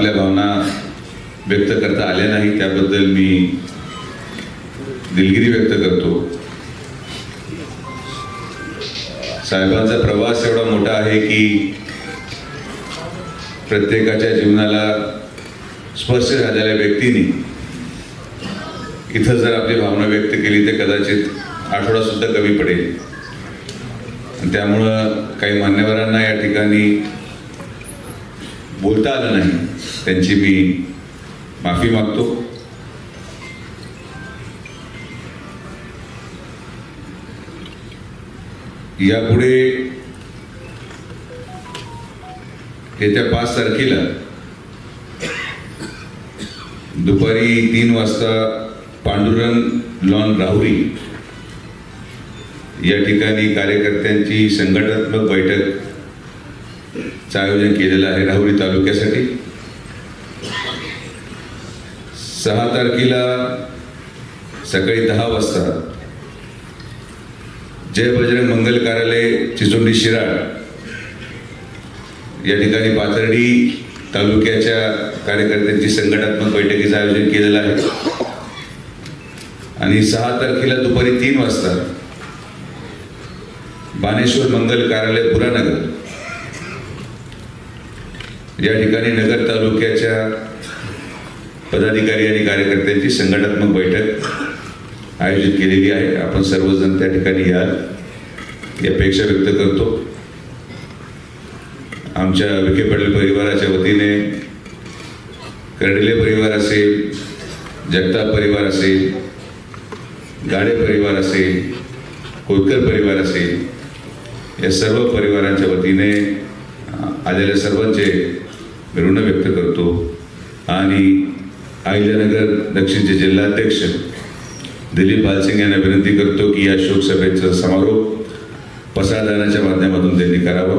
आपल्या भावना व्यक्त करता आल्या नाही त्याबद्दल मी दिलगिरी व्यक्त करतो। साहेबांचा प्रवास एवढा मोठा आहे की प्रत्येकाच्या जीवनाला स्पर्श झालेल्या व्यक्तीने इथं जर आपली भावना व्यक्त केली तर कदाचित आठवडा सुद्धा कमी पडेल। त्यामुळं काही मान्यवरांना या ठिकाणी बोलता आलं नाही, त्यांची मी माफी मागतो। यापुढे येत्या 5 तारखेला दुपारी 3 वाजता पांडुरंग लॉन राहुरी या ठिकाणी कार्यकर्त्यांची संघटनात्मक बैठकचं आयोजन केलेलं आहे राहुरी तालुक्यासाठी। 6 तारखेला सकाळी 10 वाजता जय बजरंग मंगल कार्यालय चिचोंडी शिराळ या ठिकाणी पाथर्डी तालुक्याच्या कार्यकर्त्यांची संघटनात्मक बैठकीचं आयोजन केलेलं आहे। आणि 6 तारखेला दुपारी 3 वाजता बानेश्वर मंगल कार्यालय पुरानगर या ठिकाणी नगर तालुक्याच्या पदाधिकारी आणि कार्यकर्त्यांची संघटनात्मक बैठक आयोजित केलेली आहे। आपण सर्वजण त्या ठिकाणी याल ही अपेक्षा व्यक्त करतो। आमच्या विखे पाटील परिवाराच्या वतीने कर्डिले परिवार असेल, जगताप परिवार असेल, गाडे परिवार असेल, कोतकर परिवार असेल, या सर्व परिवारांच्या वतीने आलेल्या सर्वांचे ऋण व्यक्त करतो। आणि अहिल्यानगर दक्षिणचे जिल्हाध्यक्ष दिलीप बालसिंग यांना विनंती करतो की या शोक सभेचा समारोप प्रसारदानाच्या माध्यमातून त्यांनी करावा।